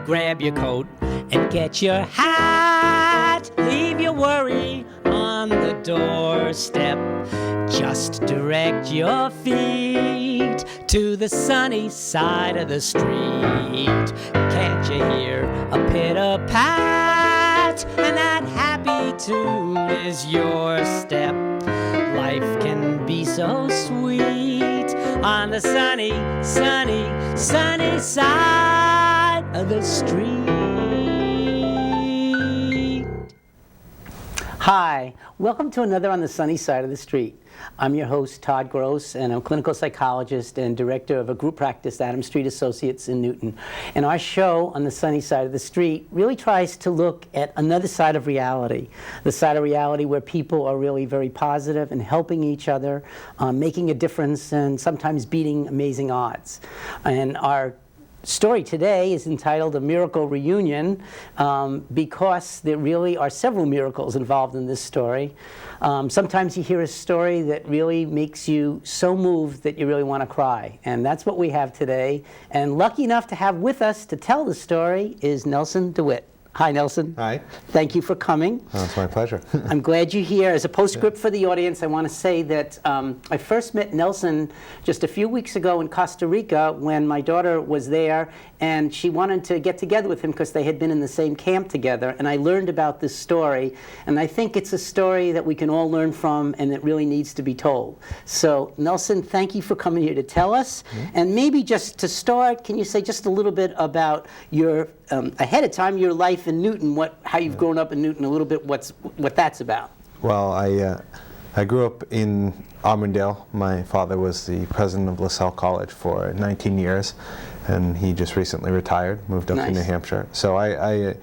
grab your coat and get your hat. Leave your worry on the doorstep. Just direct your feet to the sunny side of the street. Can't you hear a pitter-pat? And that happy tune is your step. Life can be so sweet on the sunny, sunny, sunny side of the street. Hi, welcome to another On the Sunny Side of the Street. I'm your host, Todd Gross, and I'm a clinical psychologist and director of a group practice, Adams Street Associates in Newton. And our show, On the Sunny Side of the Street, really tries to look at another side of reality, the side of reality where people are really very positive and helping each other, making a difference, and sometimes beating amazing odds. And our story today is entitled A Miracle Reunion because there really are several miracles involved in this story. Sometimes you hear a story that really makes you so moved that you really want to cry, and that's what we have today. And lucky enough to have with us to tell the story is Nelson DeWitt. Hi, Nelson. Hi. Thank you for coming. Oh, it's my pleasure. I'm glad you're here. As a postscript for the audience, I want to say that I first met Nelson just a few weeks ago in Costa Rica when my daughter was there, and she wanted to get together with him because they had been in the same camp together, and I learned about this story, and I think it's a story that we can all learn from and that really needs to be told. So, Nelson, thank you for coming here to tell us. And maybe just to start, can you say just a little bit about your, ahead of time, your life in Newton, how you've grown up in Newton, a little bit what that's about. Well, I grew up in Auburndale. My father was the president of LaSalle College for 19 years, and he just recently retired, moved up to New Hampshire. So I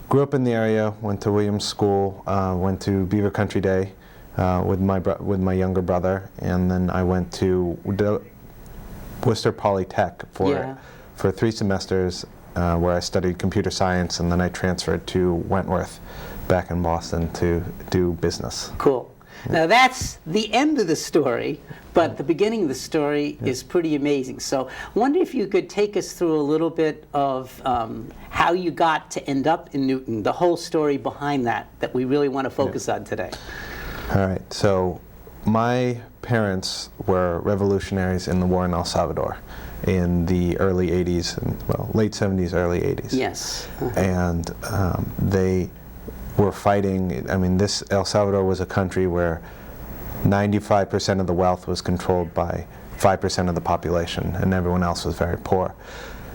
grew up in the area, went to Williams School, went to Beaver Country Day with my younger brother, and then I went to Worcester Polytech for 3 semesters. Where I studied computer science, and then I transferred to Wentworth back in Boston to do business. Cool. Now that's the end of the story, but the beginning of the story is pretty amazing. So I wonder if you could take us through a little bit of how you got to end up in Newton, the whole story behind that we really want to focus on today. All right. So my parents were revolutionaries in the war in El Salvador in the early 80s, late 70s, early 80s. Yes. And they were fighting. I mean, El Salvador was a country where 95% of the wealth was controlled by 5% of the population, and everyone else was very poor.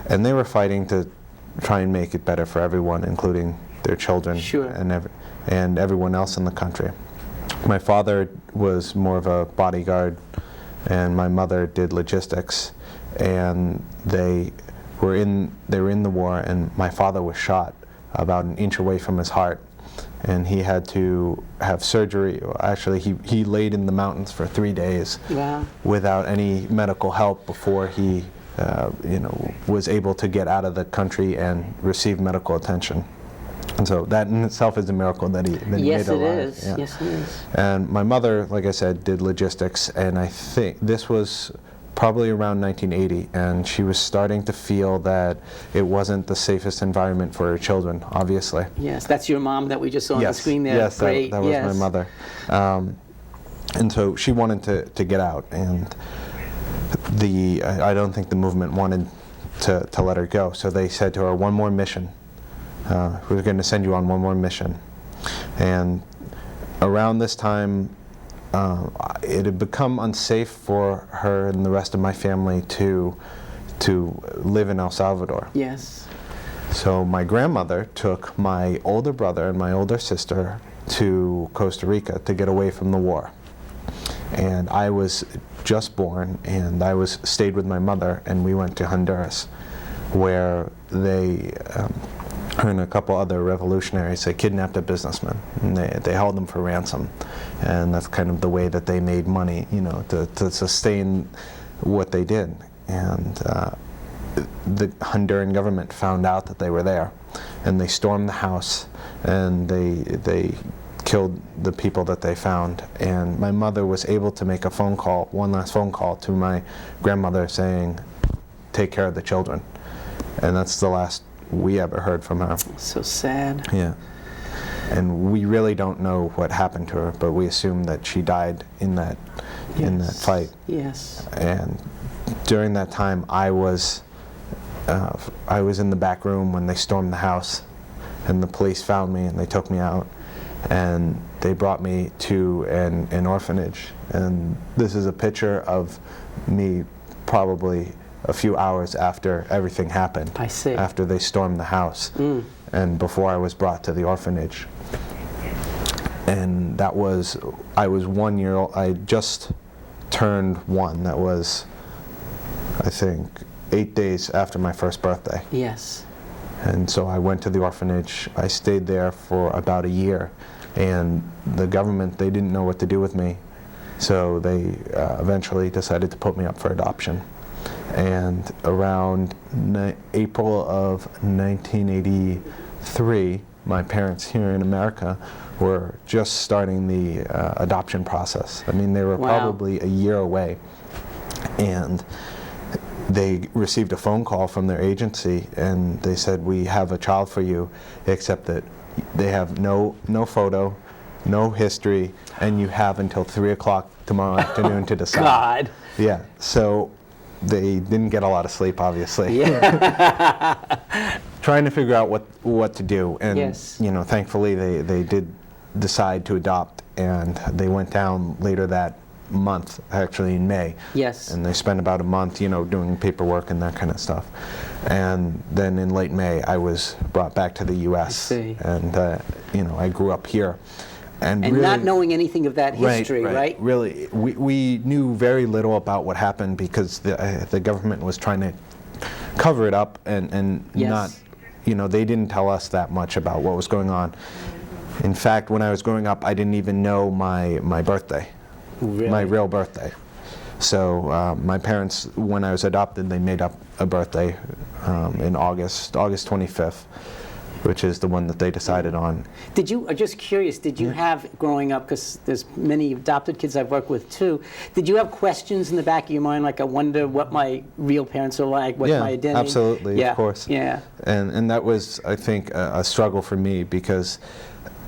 And they were fighting to try and make it better for everyone, including their children and everyone else in the country. My father was more of a bodyguard, and my mother did logistics. And they were in the war, and my father was shot about an inch away from his heart, and he had to have surgery. Actually, he laid in the mountains for 3 days without any medical help before he was able to get out of the country and receive medical attention. And so that in itself is a miracle that he made it alive. Yeah. Yes, it is. And my mother, like I said, did logistics, and I think this was probably around 1980, and she was starting to feel that it wasn't the safest environment for her children, obviously. Yes, that's your mom that we just saw on the screen there. Yes, that was my mother. And so she wanted to get out, and I don't think the movement wanted to let her go, so they said to her, one more mission. We're going to send you on one more mission. And around this time, it had become unsafe for her and the rest of my family to live in El Salvador. Yes. So my grandmother took my older brother and my older sister to Costa Rica to get away from the war. And I was just born, and I stayed with my mother, and we went to Honduras, where they and a couple other revolutionaries, they kidnapped a businessman, and they held him for ransom. And that's kind of the way that they made money, to sustain what they did. And the Honduran government found out that they were there, and they stormed the house, and they killed the people that they found. And my mother was able to make one last phone call to my grandmother saying, take care of the children. And that's the last we ever heard from her. So sad. Yeah. And we really don't know what happened to her, but we assume that she died in that fight. Yes. And during that time, I was in the back room when they stormed the house, and the police found me and they took me out, and they brought me to an orphanage. And this is a picture of me probably a few hours after everything happened. I see. After they stormed the house, and before I was brought to the orphanage. And I was 1 year old. I just turned 1. That was, I think, 8 days after my first birthday. Yes. And so I went to the orphanage. I stayed there for about a year, and the government, they didn't know what to do with me, so they eventually decided to put me up for adoption. And around April of 1983, my parents here in America were just starting the adoption process. I mean, they were probably a year away, and they received a phone call from their agency, and they said, "We have a child for you, except that they have no photo, no history, and you have until 3 o'clock tomorrow afternoon to decide." God. Yeah, so they didn't get a lot of sleep, obviously. Yeah. Trying to figure out what to do, and Yes. thankfully they did decide to adopt, and they went down later that month, actually in May. Yes. And they spent about a month, doing paperwork and that kind of stuff. And then in late May, I was brought back to the U.S. I see. And I grew up here. And And really, not knowing anything of that history, right? Really, we knew very little about what happened because the government was trying to cover it up and Yes. not, they didn't tell us that much about what was going on. In fact, when I was growing up, I didn't even know my birthday, Really? my real birthday. So my parents, when I was adopted, they made up a birthday in August 25th, which is the one that they decided on. Did you, just curious, did you have, growing up, because there's many adopted kids I've worked with too, did you have questions in the back of your mind, like I wonder what my real parents are like, what my identity? Yeah, absolutely, of course. Yeah. And that was, I think, a struggle for me because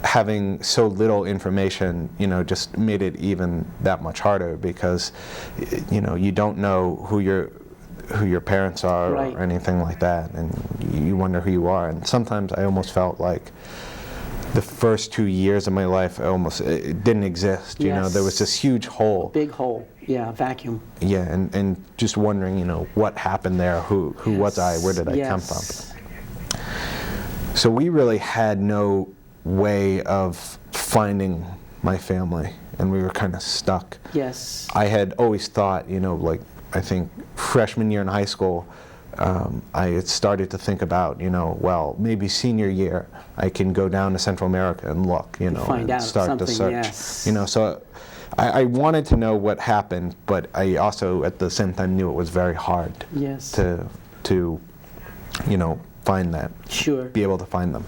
having so little information, just made it even that much harder because, you don't know who your parents are Right. or anything like that, and you wonder who you are. And sometimes I almost felt like the first 2 years of my life, it didn't exist. Yes. There was this huge hole. Big hole, yeah, vacuum. Yeah, and just wondering, what happened there? Who was I? Where did I come from? So we really had no way of finding my family, and we were kind of stuck. Yes. I had always thought, I think freshman year in high school, I had started to think about, well, maybe senior year, I can go down to Central America and look, Find and out start to something, search. yes. So I wanted to know what happened, but I also, at the same time, knew it was very hard Yes. to find that, Sure. be able to find them.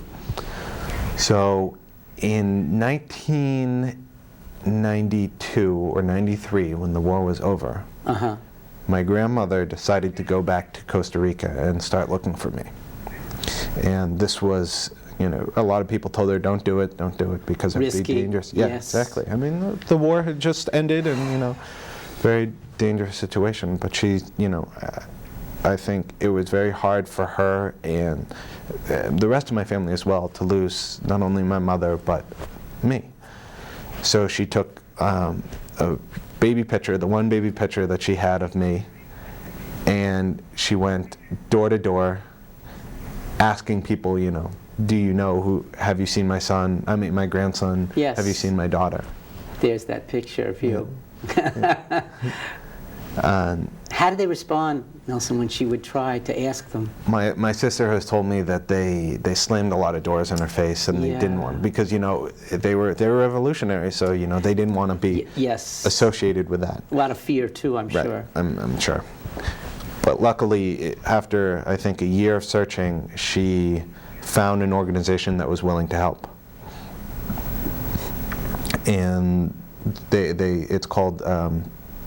So in 1992 or 93, when the war was over, Uh-huh. my grandmother decided to go back to Costa Rica and start looking for me. And this was, a lot of people told her, don't do it because it'd Risky. be dangerous. Yeah, Yes. exactly. I mean, the war had just ended and, very dangerous situation. But she, I think it was very hard for her and the rest of my family as well to lose not only my mother, but me. So she took a baby picture, the one baby picture that she had of me, and she went door to door asking people, do you know have you seen my son? I mean, my grandson. Yes. Have you seen my daughter? There's that picture of you. Yeah. How did they respond, Nelson, when she would try to ask them? My sister has told me that they slammed a lot of doors in her face and they didn't Yeah. want, because they were revolutionaries, so they didn't want to be Yes. associated with that. A lot of fear too, I'm Right. sure. I'm sure. But luckily, after I think a year of searching, she found an organization that was willing to help. And it's called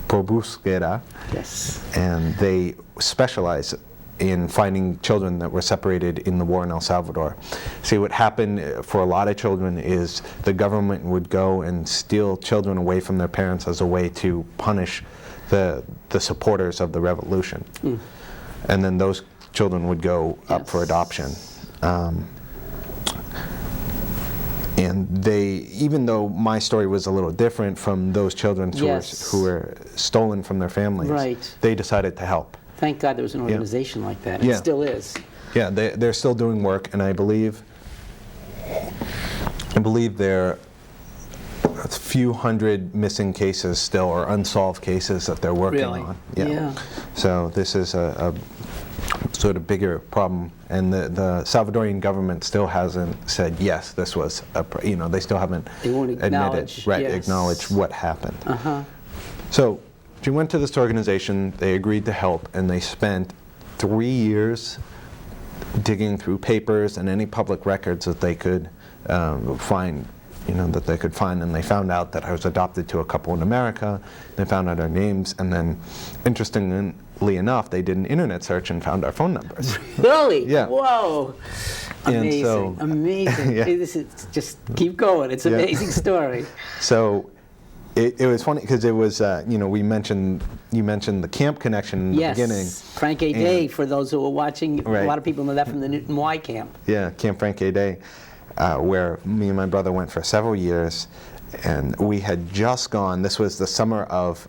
Probusquera, Yes. and they specialize in finding children that were separated in the war in El Salvador. See, what happened for a lot of children is the government would go and steal children away from their parents as a way to punish the supporters of the revolution. And then those children would go up for adoption. And they, even though my story was a little different from those children who were stolen from their families, they decided to help. Thank God there was an organization like that. It still is. Yeah, they're still doing work, and I believe there are a few hundred missing cases still, or unsolved cases that they're working on. Yeah. So this is a sort of bigger problem, and the Salvadorian government still hasn't said yes, this was they still haven't acknowledged what happened. So she went to this organization, they agreed to help, and they spent 3 years digging through papers and any public records that they could find, and they found out that I was adopted to a couple in America. They found out our names, and then, interestingly enough, they did an internet search and found our phone numbers. Really? Yeah. Whoa. Amazing. So, amazing. This is just keep going. It's an amazing story. So it was funny because it was, you mentioned the camp connection in the beginning. Frank A. Day, for those who are watching. A lot of people know that from the Newton Y camp. Yeah, Camp Frank A. Day, where me and my brother went for several years. And we had just gone, this was the summer of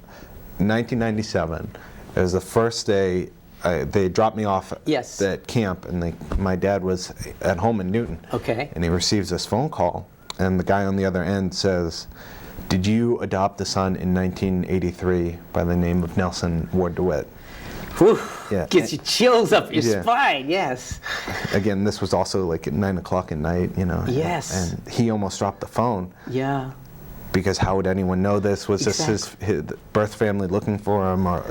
1997. It was the first day, they dropped me off at camp, and my dad was at home in Newton. Okay. And he receives this phone call, and the guy on the other end says, "Did you adopt a son in 1983 by the name of Nelson Ward DeWitt?" Whew, gets you chills up your spine, yes. Again, this was also like at 9 o'clock at night, Yes. And he almost dropped the phone. Yeah. Because how would anyone know this? Was this his birth family looking for him, or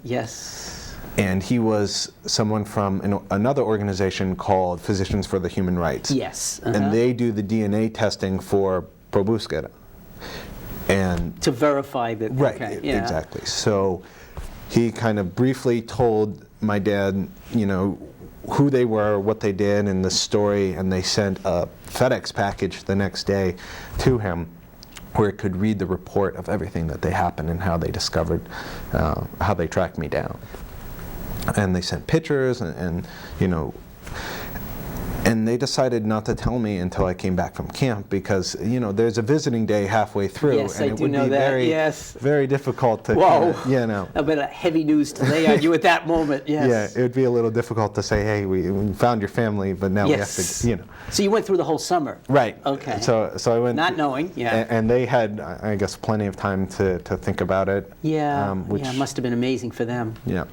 Yes. And he was someone from another organization called Physicians for the Human Rights. Yes. And they do the DNA testing for probúsqueda. And to verify that. Exactly. So he kind of briefly told my dad, who they were, what they did, and the story, and they sent a FedEx package the next day to him, where it could read the report of everything that they happened and how they discovered, how they tracked me down. And they sent pictures and they decided not to tell me until I came back from camp, because there's a visiting day halfway through, yes, and I it do would know be that. very difficult to a bit of heavy news to lay on you at that moment. Yes. Yeah, it would be a little difficult to say, hey, we found your family, but now we have to, So you went through the whole summer. Right. Okay. So I went not knowing. And they had, I guess, plenty of time to think about it. Which must have been amazing for them. Yeah.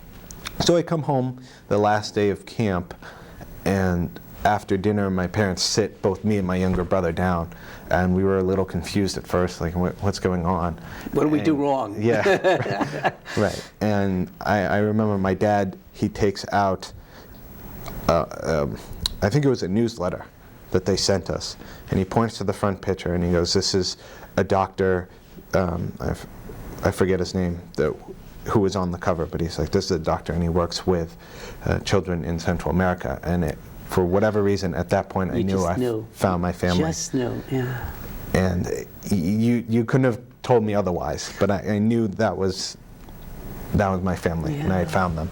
So I come home the last day of camp, and after dinner, my parents sit both me and my younger brother down, and we were a little confused at first, like, what's going on? What did we do wrong? Yeah, right. And I remember my dad, he takes out, I think it was a newsletter that they sent us, and he points to the front picture, and he goes, "This is a doctor, I forget his name, who was on the cover, but he's like, this is a doctor, and he works with children in Central America." And for whatever reason, at that point, I knew found my family. Just knew, yeah. And you couldn't have told me otherwise, but I knew that was my family, and I had found them.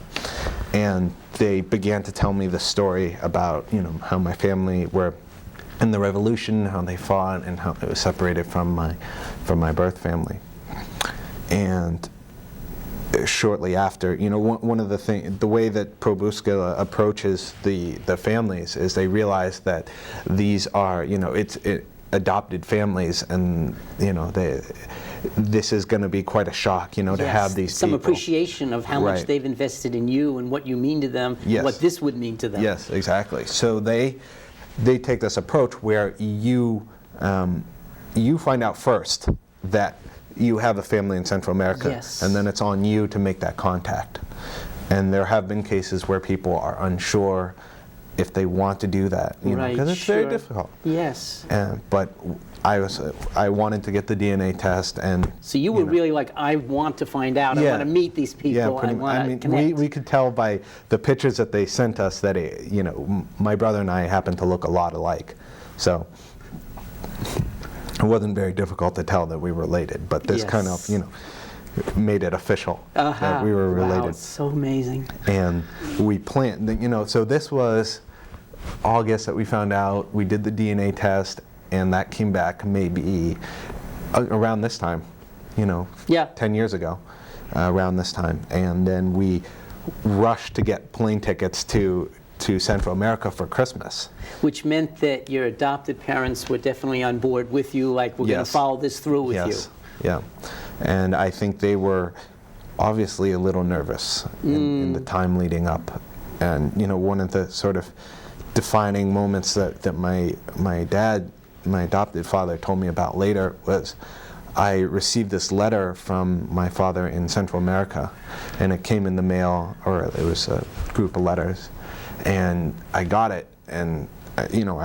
And they began to tell me the story about, how my family were in the revolution, how they fought, and how it was separated from my birth family. And shortly after, one of the way that probúsqueda approaches the families is they realize that these are, it's adopted families, and this is going to be quite a shock, to have these some people. Appreciation of how much they've invested in you and what you mean to them, and what this would mean to them. Yes, exactly. So they take this approach where you find out first that you have a family in Central America, and then it's on you to make that contact. And there have been cases where people are unsure, if they want to do that, you know, Right, because it's very sure. difficult. Yes. But I wanted to get the DNA test, and So you were know, really like, I want to find out. I Yeah. want to meet these people. yeah, I want to mean, connect. we could tell by the pictures that they sent us that you know, my brother and I happen to look a lot alike, so it wasn't very difficult to tell that we were related. But this kind of, Yes. you know, made it official that we were related. Wow, it's so amazing. And we planned, you know, so this was August that we found out. We did the DNA test, and that came back maybe around this time, you know, Yeah. 10 years ago, around this time. And then we rushed to get plane tickets to Central America for Christmas. Which meant that your adopted parents were definitely on board with you, like, we're going to Yes. follow this through with Yes, yeah. And I think they were obviously a little nervous in the time leading up. And, you know, one of the sort of defining moments that my dad, my adopted father, told me about later was I received this letter from my father in Central America, and it came in the mail, or it was a group of letters, and I got it, and you know,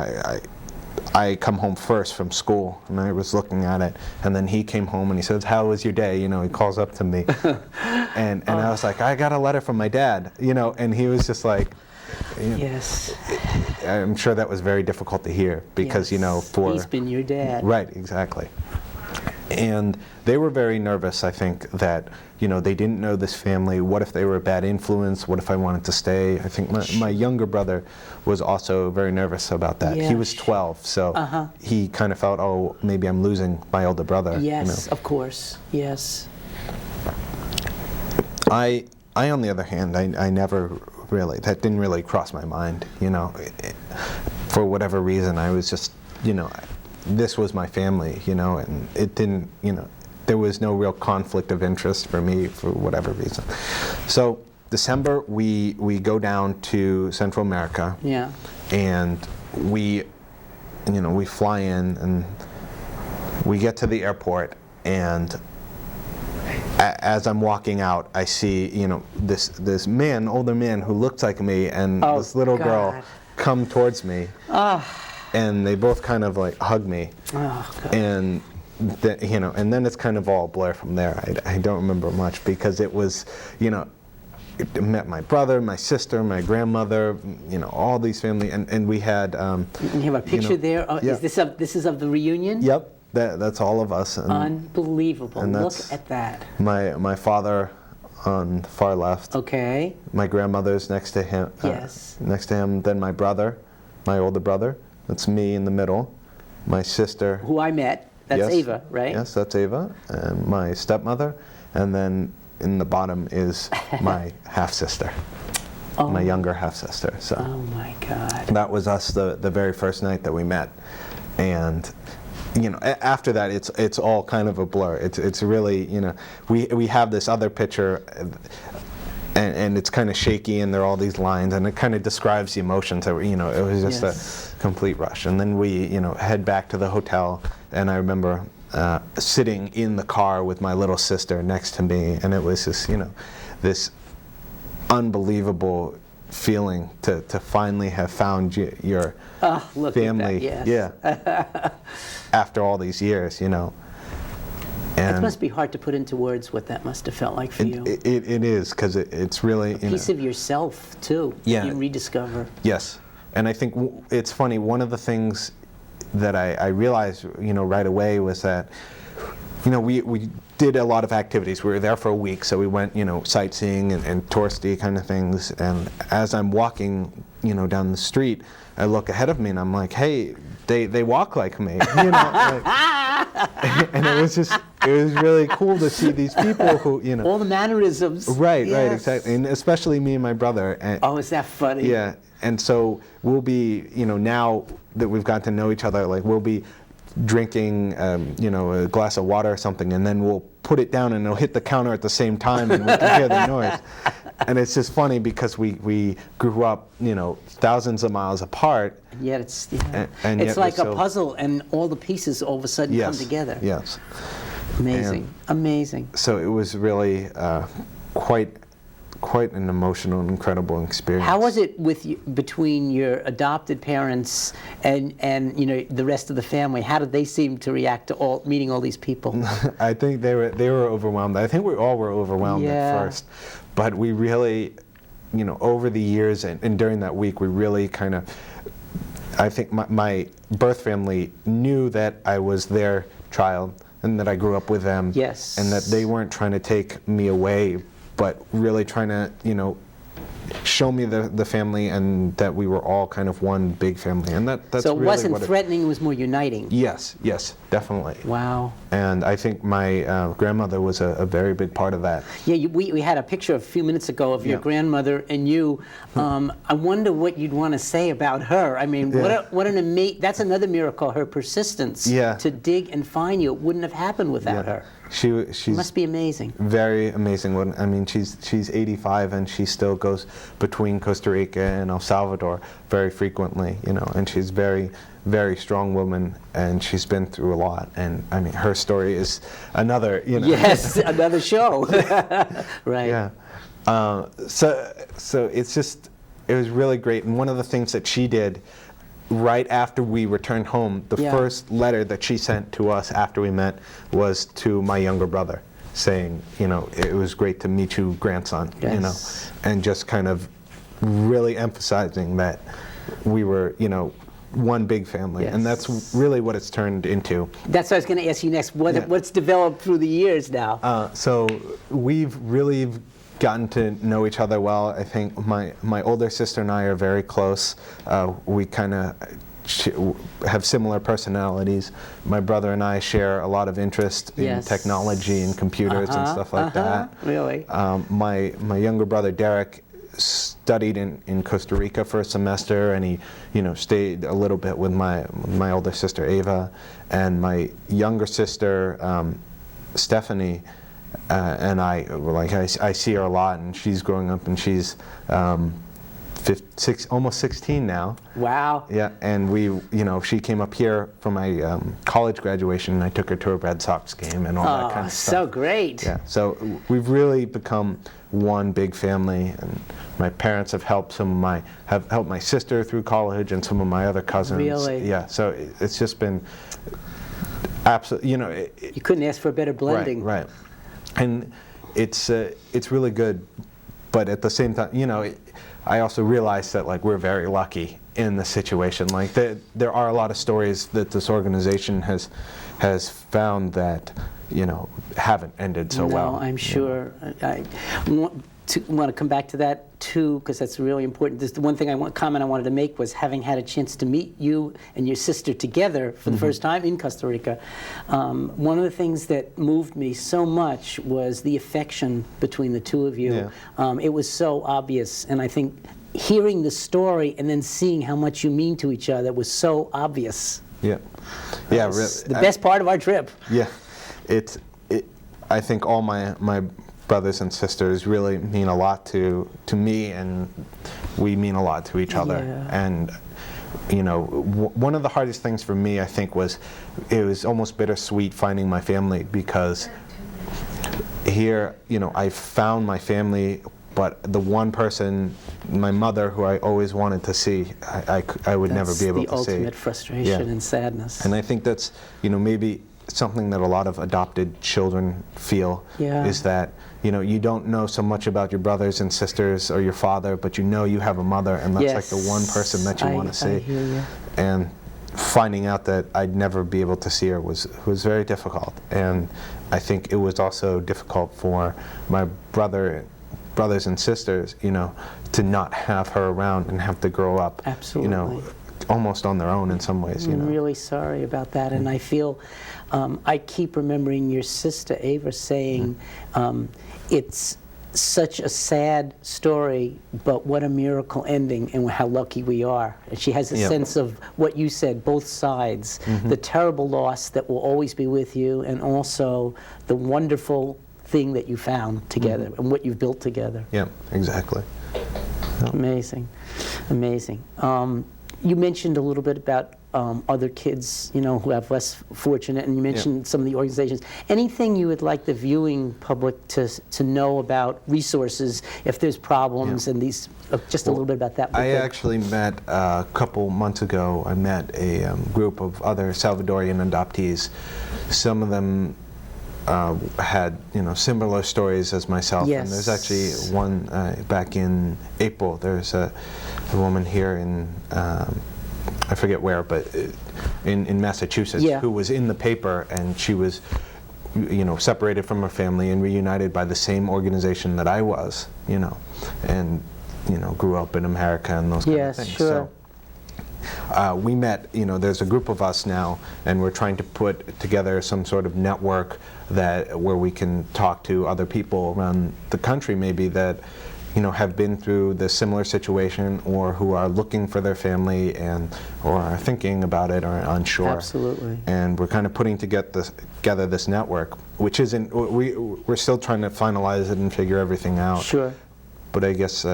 I come home first from school, and I was looking at it, and then he came home and he says, "How was your day?" You know, he calls up to me, and I was like, "I got a letter from my dad," you know, and he was just like, you know, Yes. I'm sure that was very difficult to hear because, you know, Yes. for He's been your dad. right, exactly. And they were very nervous, I think, that, you know, they didn't know this family. What if they were a bad influence? What if I wanted to stay? I think my younger brother was also very nervous about that. Yeah. He was 12, so he kind of felt, oh, maybe I'm losing my older brother. Yes, You know. of course. Yes. I, on the other hand, I never really, that didn't really cross my mind, you know. For whatever reason, I was just, you know, this was my family, you know, and it didn't, you know, there was no real conflict of interest for me for whatever reason. So December, we go down to Central America, Yeah. and we, you know, we fly in, and we get to the airport, and as I'm walking out, I see, you know, this man, older man who looked like me, and Oh, this little girl God. come towards me, and they both kind of like hug me, Oh, God. and you know, and then it's kind of all a blur from there. I don't remember much because it was, you know, I met my brother, my sister, my grandmother, you know, all these family, and we had. You have a picture there. Oh, yeah. This is of the reunion? Yep, that's all of us. And Unbelievable. And Look that's- at that. my father on the far left. Okay. My grandmother's next to him. Yes. Next to him, then my brother, my older brother. That's me in the middle. My sister. Who I met. That's Yes. Ava, right? Yes, that's Ava, and my stepmother, and then in the bottom is my half sister, my younger half sister. So Oh my God. that was us the very first night that we met, and you know, after that it's all kind of a blur. It's really, you know, we have this other picture. And it's kind of shaky, and there are all these lines, and it kind of describes the emotions. That you know, it was just Yes. a complete rush. And then we, you know, head back to the hotel, and I remember sitting in the car with my little sister next to me, and it was just, you know, this unbelievable feeling to finally have found your Look family. at that. Yes. Yeah. After all these years, you know. It And must be hard to put into words what that must have felt like for you. it is, because it's really, you know. Piece of yourself, too. Yeah. You rediscover. Yes, and I think it's funny, one of the things that I realized, you know, right away was that, you know, we did a lot of activities. We were there for a week, so we went, you know, sightseeing and touristy kind of things, and as I'm walking, you know, down the street, I look ahead of me and I'm like, hey, they walk like me, you know, like, and it was really cool to see these people who, you know. All the mannerisms. Right, Yes. exactly, and especially me and my brother. And, Oh, is that funny? yeah, and so we'll be, you know, now that we've got to know each other, like we'll be drinking, you know, a glass of water or something, and then we'll put it down and it'll hit the counter at the same time, and we can hear the noise. And it's just funny because we grew up, you know, thousands of miles apart. And yet it's, yeah. And it's yet like we're a so- puzzle, and all the pieces all of a sudden come together. Yes. Amazing. Amazing. So it was really quite quite an emotional and incredible experience. How was it with you, between your adopted parents and the rest of the family? How did they seem to react to meeting all these people? I think they were overwhelmed. I think we all were overwhelmed at first, but we really, over the years and during that week, we really kind of, I think my birth family knew that I was their child and that I grew up with them. Yes. And that they weren't trying to take me away, but really trying to, show me the family, and that we were all kind of one big family. And that's so it really wasn't what threatening, it was more uniting. Yes, definitely. Wow. And I think my grandmother was a very big part of that. Yeah, we had a picture a few minutes ago of your grandmother and you. I wonder what you'd want to say about her. I mean, what an amazing, that's another miracle, her persistence to dig and find you. It wouldn't have happened without her. She must be amazing. Very amazing. I mean, she's 85 and she still goes between Costa Rica and El Salvador very frequently, and she's very, very strong woman, and she's been through a lot. And I mean, her story is another, Yes, another show. Right. Yeah. So it was really great. And one of the things that she did right after we returned home, the first letter that she sent to us after we met was to my younger brother, saying, it was great to meet you, grandson, and just kind of really emphasizing that we were, one big family. And that's really what it's turned into. That's what I was going to ask you next. What's developed through the years now? So we've really gotten to know each other well. I think my older sister and I are very close. We kind of have similar personalities. My brother and I share a lot of interest in technology and computers and stuff like that. Really? My younger brother Derek studied in Costa Rica for a semester, and he stayed a little bit with my older sister Ava, and my younger sister Stephanie. And I see her a lot, and she's growing up, and she's almost 16 now. Wow. Yeah, and she came up here for my college graduation, and I took her to a Red Sox game and all that kind of stuff. So great. Yeah, so we've really become one big family, and my parents have helped helped my sister through college and some of my other cousins. Really? Yeah, so it's just been absolutely, you couldn't ask for a better blending. Right. And it's really good, but at the same time, I also realize that we're very lucky in the situation. There are a lot of stories that this organization has found that haven't ended so well. No, I'm sure. I want to come back to that too, because that's really important. The one thing I wanted to make was, having had a chance to meet you and your sister together for the first time in Costa Rica, one of the things that moved me so much was the affection between the two of you. Yeah. It was so obvious, and I think hearing the story and then seeing how much you mean to each other was so obvious. Yeah, The best part of our trip. Yeah, I think all my brothers and sisters really mean a lot to me, and we mean a lot to each other. And one of the hardest things for me, I think, it was almost bittersweet finding my family, because here I found my family, but the one person, my mother, who I always wanted to see, I would never be able to see. That's the ultimate frustration and sadness. And I think that's maybe something that a lot of adopted children feel, is that you don't know so much about your brothers and sisters or your father, but you have a mother, and that's the one person that you want to see. I hear you. And finding out that I'd never be able to see her was very difficult. And I think it was also difficult for my brothers and sisters, to not have her around and have to grow up, absolutely, almost on their own in some ways. I'm really sorry about that, and I feel, I keep remembering your sister Ava saying, it's such a sad story, but what a miracle ending, and how lucky we are. And she has a sense of what you said, both sides, the terrible loss that will always be with you, and also the wonderful thing that you found together and what you've built together. Yeah, exactly. Amazing, amazing. You mentioned a little bit about other kids, who have less fortunate, and you mentioned some of the organizations. Anything you would like the viewing public to know about resources if there's problems and these, just a little bit about that. I actually met a couple months ago, I met a group of other Salvadorian adoptees. Some of them had similar stories as myself, Yes. and there's actually one back in April. There's a woman here in I forget where, but in Massachusetts, who was in the paper, and she was separated from her family and reunited by the same organization that I was, and grew up in America and those kind of things. Sure. So we met, there's a group of us now, and we're trying to put together some sort of network where we can talk to other people around the country maybe that have been through the similar situation, or who are looking for their family or are thinking about it or unsure. Absolutely. And we're kind of putting together this network, which isn't, we're still trying to finalize it and figure everything out. Sure. But I guess,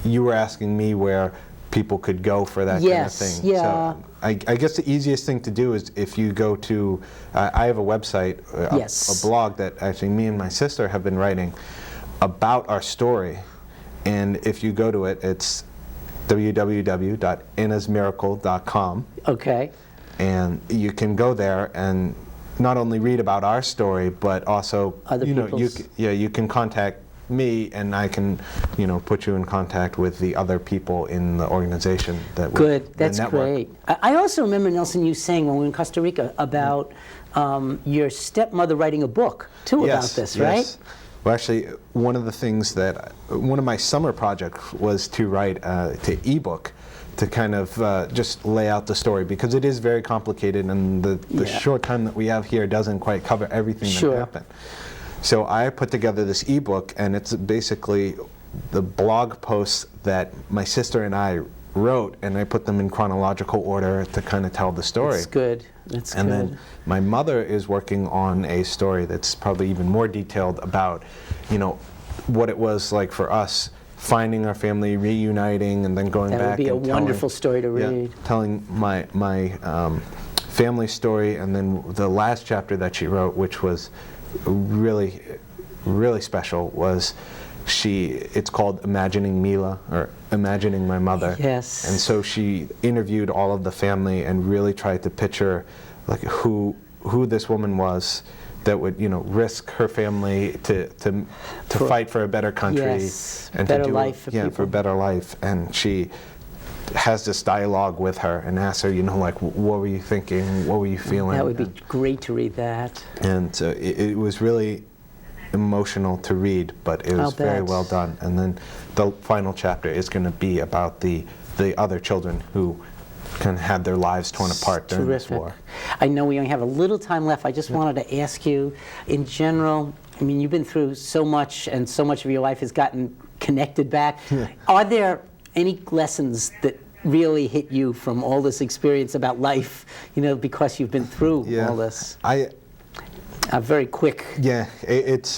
you were asking me where people could go for that kind of thing. Yeah. So I guess the easiest thing to do is if you go to, I have a website, a blog that actually me and my sister have been writing about our story. And if you go to it, it's www.innasmiracle.com. Okay. And you can go there and not only read about our story, but also Other people's. you can contact me, and I can put you in contact with the other people in the organization that Good, that's the network. great. I also remember, Nelson, you saying when we were in Costa Rica about your stepmother writing a book too about this, right? Yes. Well, actually, one of the things one of my summer projects was to write to ebook, to kind of just lay out the story, because it is very complicated, and the short time that we have here doesn't quite cover everything that happened. So I put together this ebook, and it's basically the blog posts that my sister and I wrote, and I put them in chronological order to kind of tell the story. That's good. That's and good. Then my mother is working on a story that's probably even more detailed about, what it was like for us finding our family, reuniting, and then going back. That would be a wonderful story to read. Telling my family story, and then the last chapter that she wrote, which was really, really special, was it's called Imagining Mila, or Imagining My Mother. Yes. And so she interviewed all of the family and really tried to picture like who this woman was that would risk her family to fight for a better country, and better to do life for people. for a better life. And she has this dialogue with her and asks her, like, what were you thinking? What were you feeling? That would be great to read that. And so it was really emotional to read, but it was very well done. And then the final chapter is going to be about the other children who kind of had their lives torn apart during this war. I know we only have a little time left. I just wanted to ask you, in general, I mean, you've been through so much, and so much of your life has gotten connected back. Are there any lessons that really hit you from all this experience about life, because you've been through all this? Very quick. Yeah, it's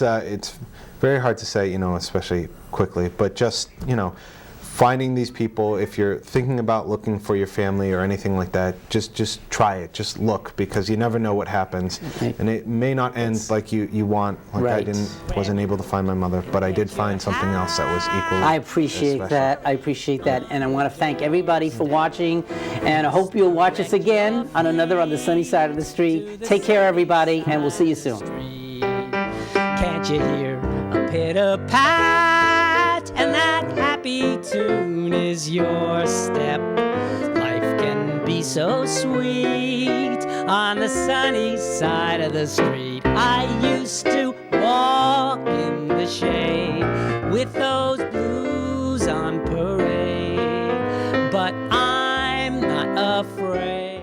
very hard to say, especially quickly, but just, finding these people, if you're thinking about looking for your family or anything like that, just try it, just look, because you never know what happens. And it may not end like you want. Like I wasn't able to find my mother, but I did find something else that was equally I appreciate that. I appreciate that. And I want to thank everybody for watching, and I hope you'll watch us again on another On the Sunny Side of the Street. Take care, everybody, and we'll see you soon. Can't you hear a pitter-pat? And that happy tune is your step. Life can be so sweet on the sunny side of the street. I used to walk in the shade with those blues on parade, but I'm not afraid.